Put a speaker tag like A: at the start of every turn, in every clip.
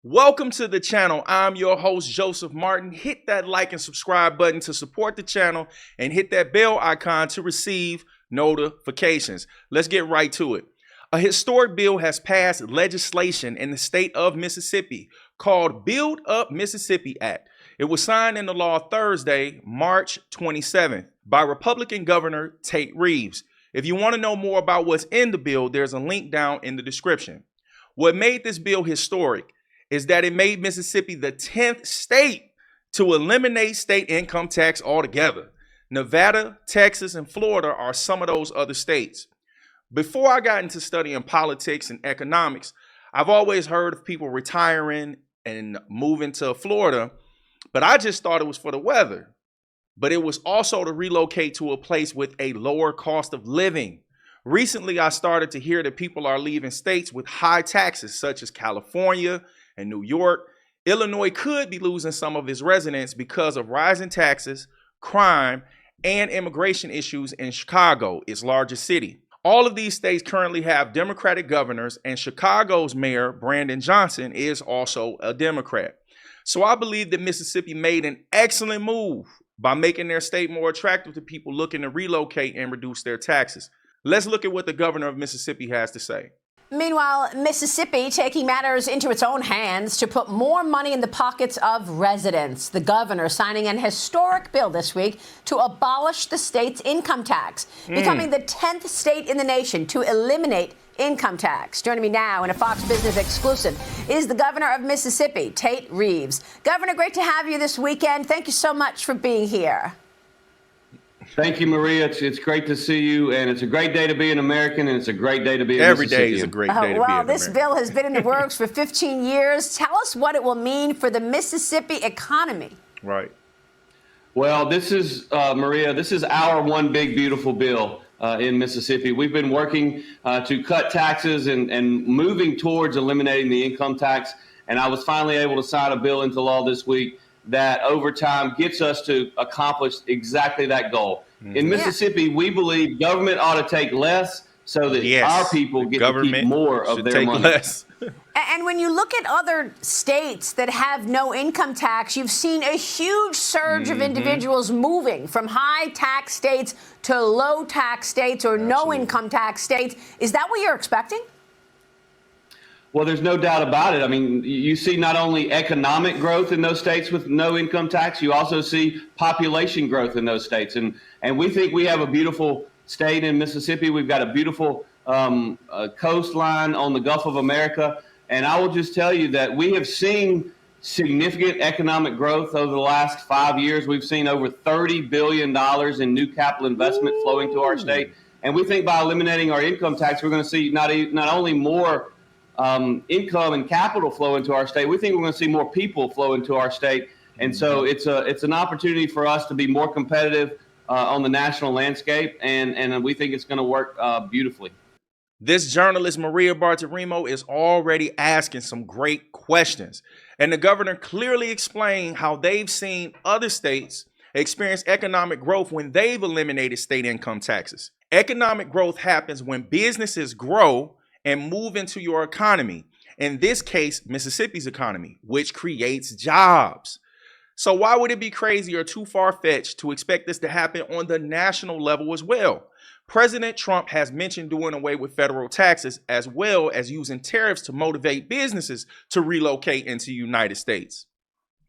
A: Welcome to the channel. I'm your host, Joseph Martin. Hit that like and subscribe button to support the channel and hit that bell icon to receive notifications. Let's get right to it. A historic bill has passed legislation in the state of Mississippi called Build Up Mississippi Act. It was signed into law Thursday, March 27th by Republican Governor Tariffs. If you want to know more about what's in the bill, there's a link down in the description. What made this bill historic is that it made Mississippi the 10th state to eliminate state income tax altogether. Nevada, Texas, and Florida are some of those other states. Before I got into studying politics and economics, I've always heard of people retiring and moving to Florida, but I just thought it was for the weather. But it was also to relocate to a place with a lower cost of living. Recently, I started to hear that people are leaving states with high taxes, such as California and New York. Illinois could be losing some of its residents because of rising taxes, crime, and immigration issues in Chicago, its largest city. All of these states currently have Democratic governors, and Chicago's mayor, Brandon Johnson, is also a Democrat. So I believe that Mississippi made an excellent move by making their state more attractive to people looking to relocate and reduce their taxes. Let's look at what the governor of Mississippi has to say.
B: Meanwhile, Mississippi taking matters into its own hands to put more money in the pockets of residents. The governor signing an historic bill this week to abolish the state's income tax, becoming the 10th state in the nation to eliminate income tax. Joining me now in a Fox Business exclusive is the governor of Mississippi, Tariffs. Governor, great to have you this weekend. Thank you so much for being here.
C: Thank you, Maria. It's great to see you, and it's a great day to be an American, and it's a great day to be a
A: Every
C: Mississippian.
A: day is a great day to be an American.
B: Well, this bill has been in the works for 15 years. Tell us what it will mean for the Mississippi economy.
A: Right.
C: Well, this is, Maria, this is our one big, beautiful bill in Mississippi. We've been working to cut taxes and moving towards eliminating the income tax, and I was finally able to sign a bill into law this week that over time gets us to accomplish exactly that goal. In Mississippi, we believe government ought to take less so that our people get to keep more of their money.
A: Less.
B: And when you look at other states that have no income tax, you've seen a huge surge of individuals moving from high tax states to low tax states or no income tax states. Is that what you're expecting?
C: Well, there's no doubt about it. I mean, you see not only economic growth in those states with no income tax, you also see population growth in those states. And we think we have a beautiful state in Mississippi. We've got a beautiful coastline on the Gulf of America. And I will just tell you that we have seen significant economic growth over the last 5 years. We've seen over $30 billion in new capital investment flowing to our state. And we think by eliminating our income tax, we're going to see not only more income and capital flow into our state. We think we're going to see more people flow into our state. And so it's an opportunity for us to be more competitive on the national landscape. And we think it's going to work beautifully.
A: This journalist, Maria Bartiromo, is already asking some great questions. And the governor clearly explained how they've seen other states experience economic growth when they've eliminated state income taxes. Economic growth happens when businesses grow and move into your economy. In this case, Mississippi's economy, which creates jobs. So why would it be crazy or too far-fetched to expect this to happen on the national level as well? President Trump has mentioned doing away with federal taxes as well as using tariffs to motivate businesses to relocate into the United States.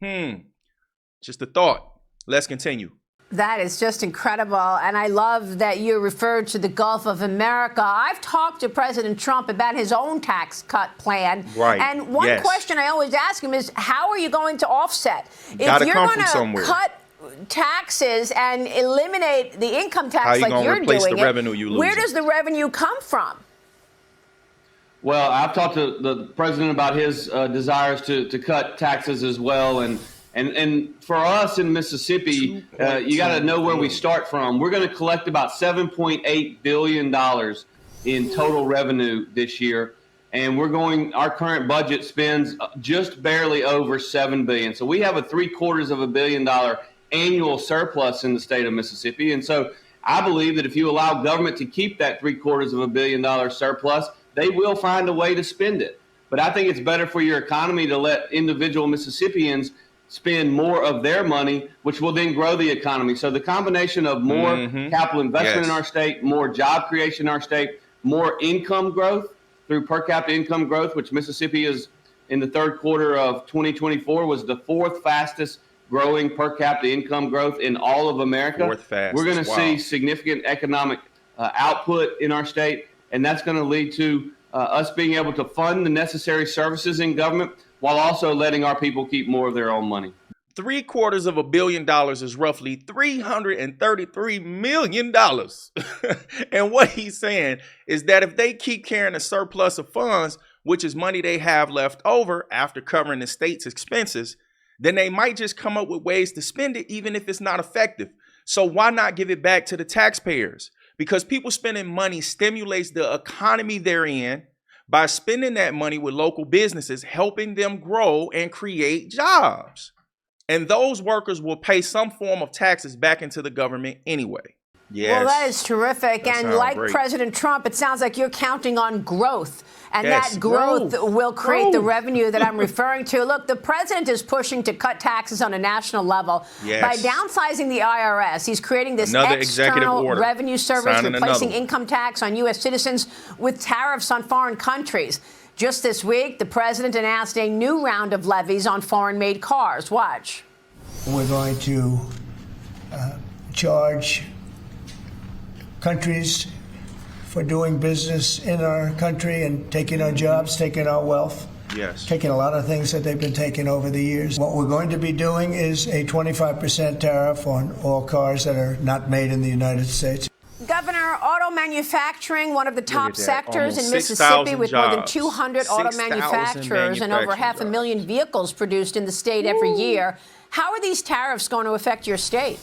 A: Just a thought. Let's continue.
B: That is just incredible. And I love that you referred to the Gulf of America. I've talked to President Trump about his own tax cut plan.
A: Right.
B: And one question I always ask him is, how are you going to offset? If you're going to cut taxes and eliminate the income tax like you're doing it, where does the revenue come from?
C: Well, I've talked to the president about his desires to cut taxes as well. And for us in Mississippi, you got to know where we start from. We're going to collect about $7.8 billion in total revenue this year. And our current budget spends just barely over $7 billion. So we have a $750 million annual surplus in the state of Mississippi. And so I believe that if you allow government to keep that $750 million surplus, they will find a way to spend it. But I think it's better for your economy to let individual Mississippians spend more of their money, which will then grow the economy. So the combination of more capital investment in our state, more job creation in our state, more income growth through per capita income growth, which Mississippi is in the third quarter of 2024 was the fourth fastest growing per capita income growth in all of America. We're going to see significant economic output in our state, and that's going to lead to us being able to fund the necessary services in government while also letting our people keep more of their own money.
A: $750 million is roughly $333 million. And what he's saying is that if they keep carrying a surplus of funds, which is money they have left over after covering the state's expenses, then they might just come up with ways to spend it, even if it's not effective. So why not give it back to the taxpayers? Because people spending money stimulates the economy they're in by spending that money with local businesses, helping them grow and create jobs. And those workers will pay some form of taxes back into the government anyway. Yes.
B: Well, that is terrific. And like President Trump, it sounds like you're counting on growth. And that growth will create the revenue that I'm referring to. Look, the president is pushing to cut taxes on a national level by downsizing the IRS. He's creating this external revenue service, replacing income tax on U.S. citizens with tariffs on foreign countries. Just this week, the president announced a new round of levies on foreign-made cars. Watch.
D: We're going to charge countries for doing business in our country and taking our jobs, taking our wealth, taking a lot of things that they've been taking over the years. What we're going to be doing is a 25% tariff on all cars that are not made in the United States.
B: Governor, auto manufacturing, one of the top sectors in Mississippi, with more than 200 auto manufacturers and over 500,000 vehicles produced in the state every year. How are these tariffs going to affect your state?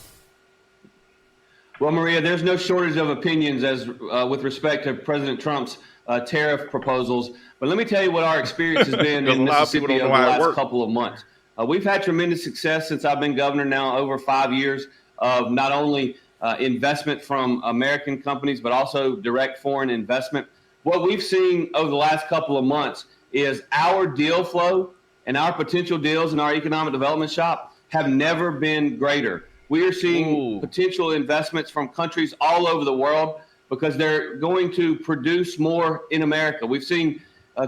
C: Well, Maria, there's no shortage of opinions as with respect to President Trump's tariff proposals. But let me tell you what our experience has been in Mississippi over the last couple of months. We've had tremendous success since I've been governor now over 5 years of not only investment from American companies, but also direct foreign investment. What we've seen over the last couple of months is our deal flow and our potential deals in our economic development shop have never been greater. We are seeing potential investments from countries all over the world because they're going to produce more in America. We've seen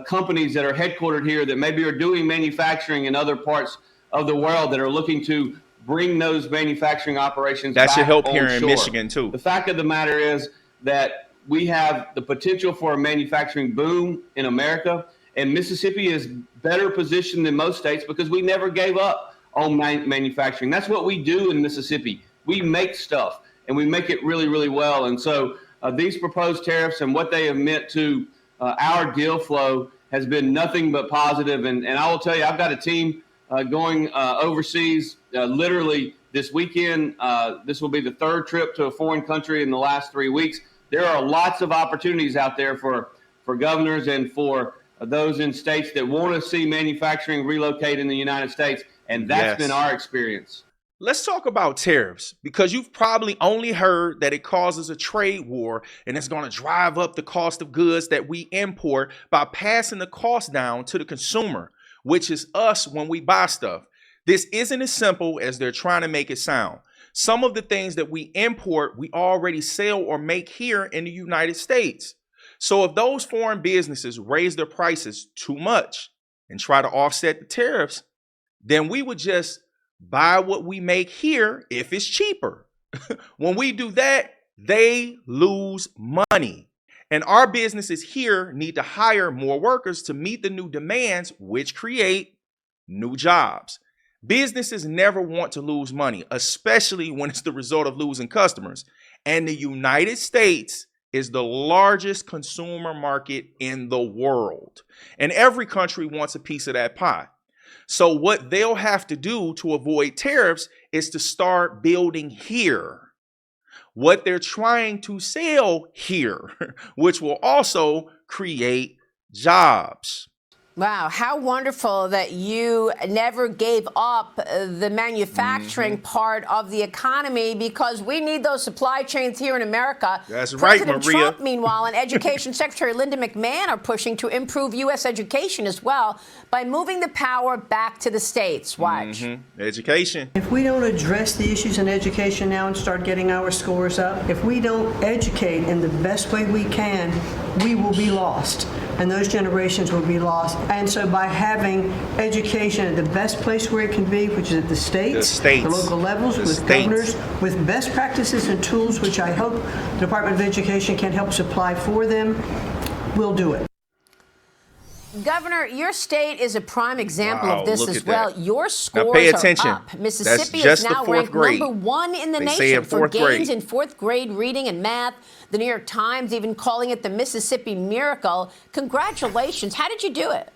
C: companies that are headquartered here that maybe are doing manufacturing in other parts of the world that are looking to bring those manufacturing operations back on shore. That should help here in Michigan, too. The fact of the matter is that we have the potential for a manufacturing boom in America, and Mississippi is better positioned than most states because we never gave up on manufacturing. That's what we do in Mississippi. We make stuff, and we make it really, really well. And so these proposed tariffs and what they have meant to our deal flow has been nothing but positive. And I will tell you, I've got a team going overseas literally this weekend. This will be the third trip to a foreign country in the last 3 weeks. There are lots of opportunities out there for governors and for those in states that want to see manufacturing relocate in the United States. And that's been our experience.
A: Let's talk about tariffs, because you've probably only heard that it causes a trade war and it's going to drive up the cost of goods that we import by passing the cost down to the consumer, which is us when we buy stuff. This isn't as simple as they're trying to make it sound. Some of the things that we import, we already sell or make here in the United States. So if those foreign businesses raise their prices too much and try to offset the tariffs, then we would just buy what we make here if it's cheaper. When we do that, they lose money. And our businesses here need to hire more workers to meet the new demands, which create new jobs. Businesses never want to lose money, especially when it's the result of losing customers. And the United States is the largest consumer market in the world. And every country wants a piece of that pie. So what they'll have to do to avoid tariffs is to start building here what they're trying to sell here, which will also create jobs.
B: Wow, how wonderful that you never gave up the manufacturing part of the economy, because we need those supply chains here in America.
A: That's right, Maria.
B: President Trump, meanwhile, and Education Secretary Linda McMahon are pushing to improve U.S. education as well by moving the power back to the states. Watch.
A: Education.
E: If we don't address the issues in education now and start getting our scores up, if we don't educate in the best way we can, we will be lost. And those generations will be lost. And so by having education at the best place where it can be, which is at the states, the local levels, with governors, with best practices and tools, which I hope the Department of Education can help supply for them, we'll do it.
B: Governor, your state is a prime example of this as well. Your scores
A: now pay attention.
B: are up. Mississippi is now ranked
A: grade.
B: #1 in the nation for gains in 4th grade reading and math. The New York Times even calling it the Mississippi Miracle. Congratulations. How did you do it?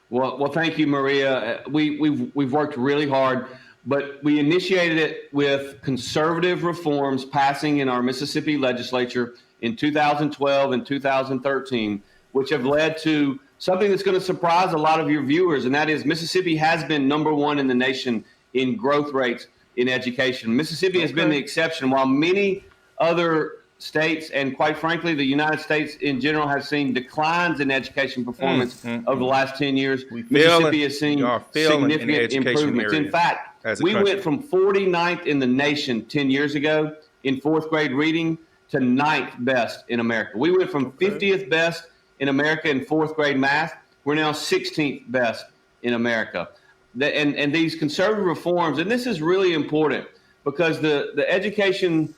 C: Well, thank you, Maria. We've worked really hard, but we initiated it with conservative reforms passing in our Mississippi legislature in 2012 and 2013, which have led to something that's going to surprise a lot of your viewers, and that is Mississippi has been #1 in the nation in growth rates in education. Mississippi has been the exception. While many other states, and quite frankly, the United States in general, has seen declines in education performance over the last 10 years, Mississippi has seen significant improvements. In fact, we went from 49th in the nation 10 years ago in 4th grade reading to 9th best in America. We went from 50th best in America in 4th grade math. We're now 16th best in America. And these conservative reforms, and this is really important because the education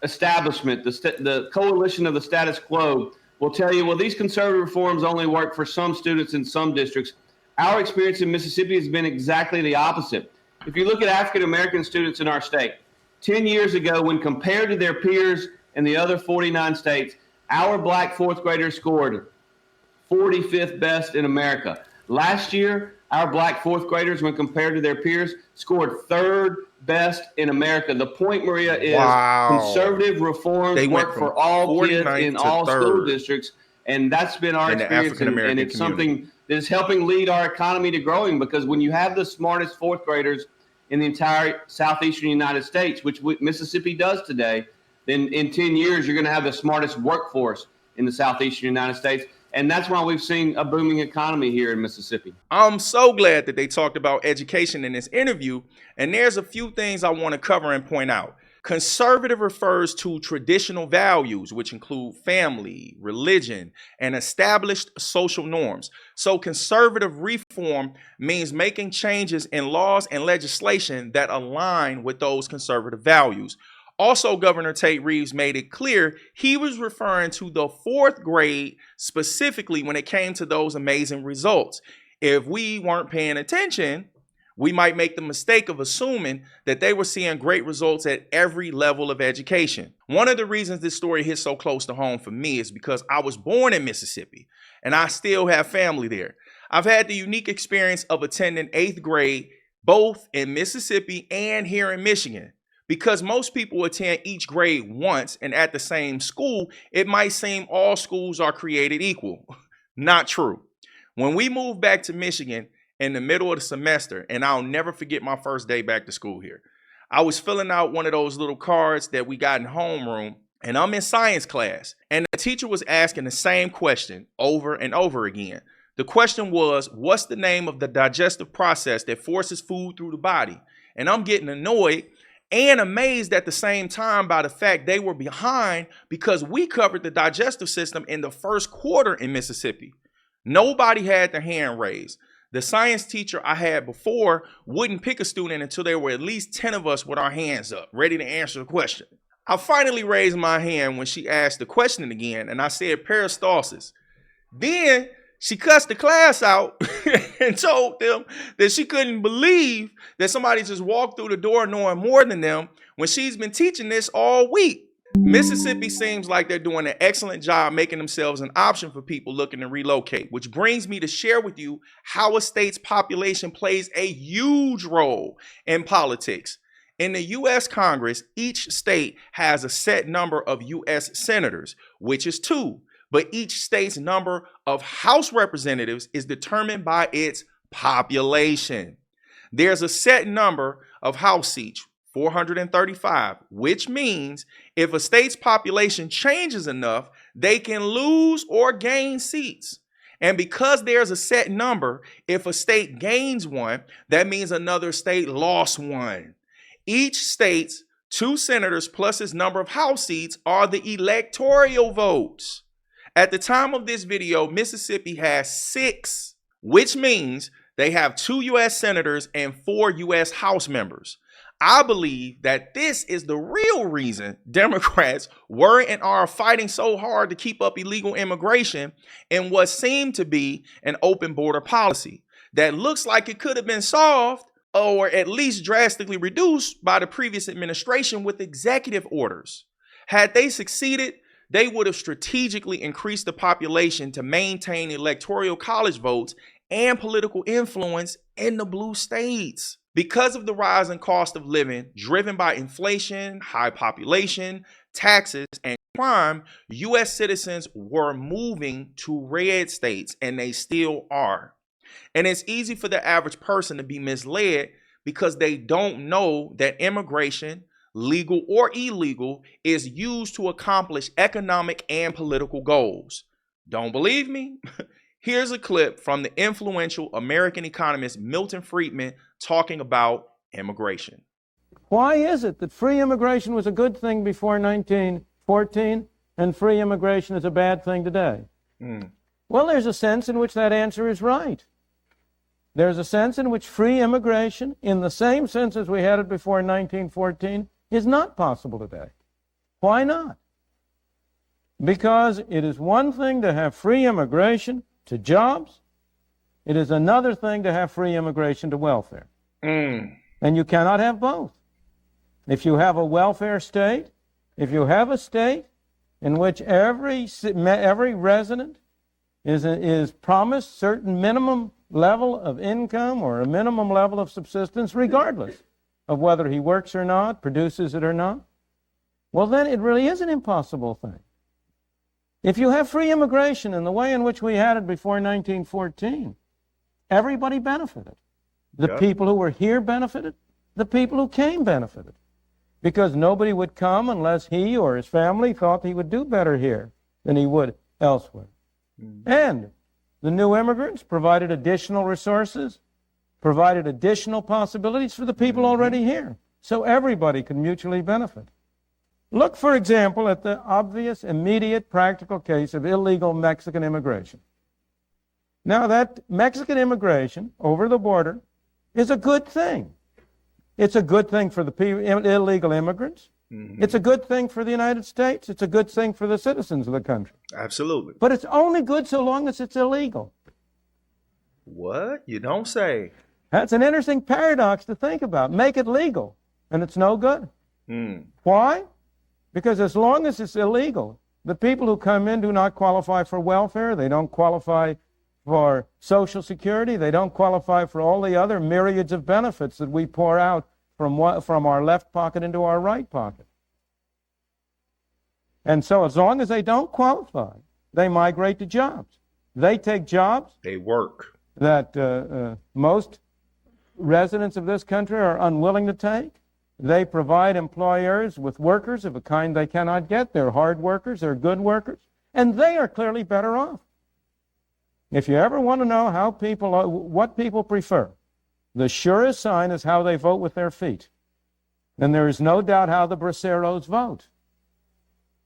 C: establishment, the coalition of the status quo, will tell you, well, these conservative reforms only work for some students in some districts. Our experience in Mississippi has been exactly the opposite. If you look at African-American students in our state, 10 years ago, when compared to their peers in the other 49 states, our black 4th graders scored 45th best in America. Last year, our black 4th graders, when compared to their peers, scored 3rd best in America. The point, Maria, is conservative reforms work for all kids in all school districts, and that's been our experience, and it's something that is helping lead our economy to growing, because when you have the smartest 4th graders in the entire southeastern United States, which Mississippi does today, then in 10 years, you're going to have the smartest workforce in the southeastern United States. And that's why we've seen a booming economy here in Mississippi.
A: I'm so glad that they talked about education in this interview. And there's a few things I want to cover and point out. Conservative refers to traditional values, which include family, religion, and established social norms. So conservative reform means making changes in laws and legislation that align with those conservative values. Also, Governor Tate Reeves made it clear he was referring to the 4th grade specifically when it came to those amazing results. If we weren't paying attention, we might make the mistake of assuming that they were seeing great results at every level of education. One of the reasons this story hits so close to home for me is because I was born in Mississippi and I still have family there. I've had the unique experience of attending 8th grade both in Mississippi and here in Michigan. Because most people attend each grade once and at the same school, it might seem all schools are created equal. Not true. When we moved back to Michigan in the middle of the semester, and I'll never forget my first day back to school here, I was filling out one of those little cards that we got in homeroom, and I'm in science class, and the teacher was asking the same question over and over again. The question was, what's the name of the digestive process that forces food through the body? And I'm getting annoyed and amazed at the same time by the fact they were behind because we covered the digestive system in the first quarter in Mississippi. Nobody had their hand raised. The science teacher I had before wouldn't pick a student until there were at least 10 of us with our hands up, ready to answer the question. I finally raised my hand when she asked the question again, and I said peristalsis. Then she cussed the class out and told them that she couldn't believe that somebody just walked through the door knowing more than them when she's been teaching this all week. Mississippi seems like they're doing an excellent job making themselves an option for people looking to relocate, which brings me to share with you how a state's population plays a huge role in politics. In the U.S. Congress, each state has a set number of U.S. senators, which is 2. but each state's number of House representatives is determined by its population. There's a set number of House seats, 435, which means if a state's population changes enough, they can lose or gain seats. And because there's a set number, if a state gains one, that means another state lost one. Each state's 2 senators plus its number of House seats are the electoral votes. At the time of this video, Mississippi has 6, which means they have 2 U.S. senators and 4 U.S. House members. I believe that this is the real reason Democrats were and are fighting so hard to keep up illegal immigration in what seemed to be an open border policy that looks like it could have been solved or at least drastically reduced by the previous administration with executive orders. Had they succeeded, they would have strategically increased the population to maintain electoral college votes and political influence in the blue states. Because of the rise in cost of living driven by inflation, high population, taxes, and crime, U.S. citizens were moving to red states, and they still are. And it's easy for the average person to be misled because they don't know that immigration, legal or illegal, is used to accomplish economic and political goals. Don't believe me? Here's a clip from the influential American economist Milton Friedman talking about immigration.
F: Why is it that free immigration was a good thing before 1914 and free immigration is a bad thing today? Well, there's a sense in which that answer is right. There's a sense in which free immigration, in the same sense as we had it before 1914, is not possible today. Why not? Because it is one thing to have free immigration to jobs. It is another thing to have free immigration to welfare. And you cannot have both. If you have a welfare state, if you have a state in which every resident is promised certain minimum level of income or a minimum level of subsistence, regardless of whether he works or not, produces it or not, well, then it really is an impossible thing. If you have free immigration in the way in which we had it before 1914, everybody benefited. The people who were here benefited. The people who came benefited. Because nobody would come unless he or his family thought he would do better here than he would elsewhere. And the new immigrants provided additional resources, provided additional possibilities for the people already here. So everybody could mutually benefit. Look, for example, at the obvious, immediate, practical case of illegal Mexican immigration. Now, that Mexican immigration over the border is a good thing. It's a good thing for the illegal immigrants. It's a good thing for the United States. It's a good thing for the citizens of the country.
A: Absolutely.
F: But it's only good so long as it's illegal.
A: What? You don't say.
F: That's an interesting paradox to think about. Make it legal, and it's no good. Why? Because as long as it's illegal, the people who come in do not qualify for welfare. They don't qualify for Social Security. They don't qualify for all the other myriads of benefits that we pour out from our left pocket into our right pocket. And so as long as they don't qualify, they migrate to jobs. They take jobs.
A: They work.
F: That most residents of this country are unwilling to take. They provide employers with workers of a kind they cannot get. They're hard workers, they're good workers, and they are clearly better off. If you ever want to know what people prefer, the surest sign is how they vote with their feet. And there is no doubt how the braceros vote.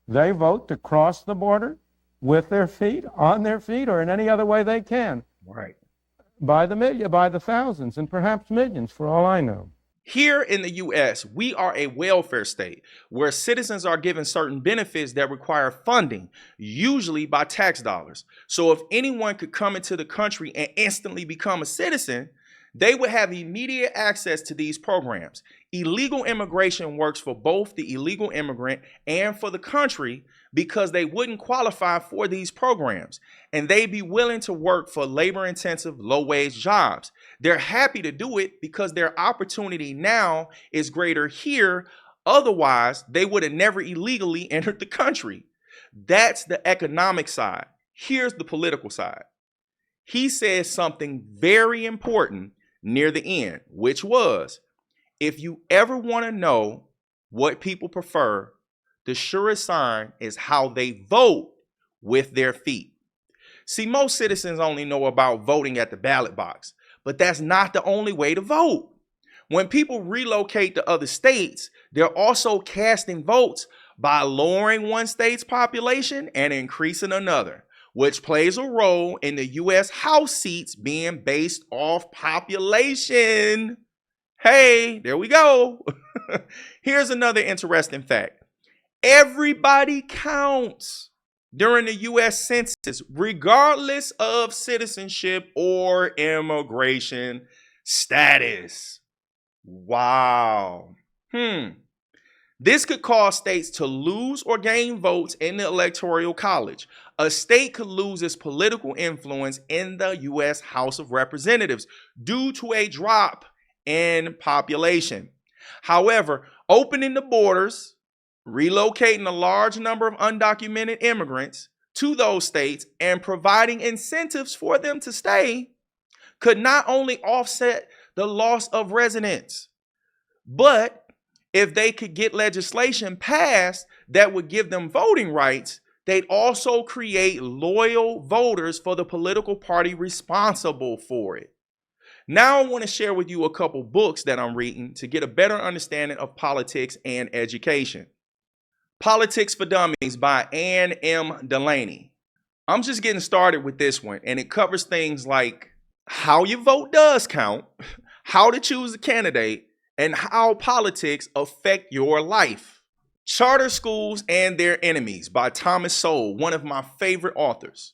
F: They vote to cross the border with their feet, on their feet, or in any other way they can.
A: Right.
F: By the thousands and perhaps millions, for all I know.
A: Here in the U.S., we are a welfare state where citizens are given certain benefits that require funding, usually by tax dollars. So if anyone could come into the country and instantly become a citizen, they would have immediate access to these programs. Illegal immigration works for both the illegal immigrant and for the country because they wouldn't qualify for these programs, and they'd be willing to work for labor-intensive, low-wage jobs. They're happy to do it because their opportunity now is greater here. Otherwise, they would have never illegally entered the country. That's the economic side. Here's the political side. He says something very important near the end, which was, if you ever want to know what people prefer, the surest sign is how they vote with their feet. See, most citizens only know about voting at the ballot box, but that's not the only way to vote. When people relocate to other states, they're also casting votes by lowering one state's population and increasing another, which plays a role in the U.S. House seats being based off population. Hey, there we go. Here's another interesting fact. Everybody counts during the U.S. Census, regardless of citizenship or immigration status. Wow. This could cause states to lose or gain votes in the Electoral College. A state could lose its political influence in the U.S. House of Representatives due to a drop in population. However, opening the borders, relocating a large number of undocumented immigrants to those states, and providing incentives for them to stay could not only offset the loss of residents, but if they could get legislation passed that would give them voting rights, they'd also create loyal voters for the political party responsible for it. Now I want to share with you a couple books that I'm reading to get a better understanding of politics and education. Politics for Dummies by Ann M. Delaney. I'm just getting started with this one, and it covers things like how your vote does count, how to choose a candidate, and how politics affect your life. Charter Schools and Their Enemies by Thomas Sowell, one of my favorite authors.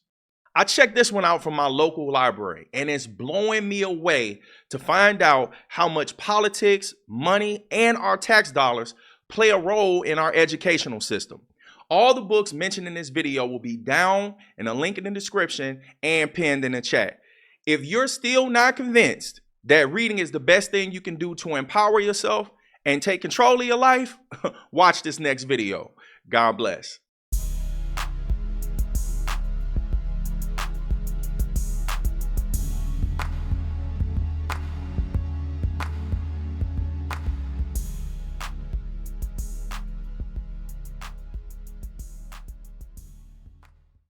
A: I checked this one out from my local library, and it's blowing me away to find out how much politics, money, and our tax dollars play a role in our educational system. All the books mentioned in this video will be down in a link in the description and pinned in the chat. If you're still not convinced that reading is the best thing you can do to empower yourself and take control of your life, watch this next video. God bless.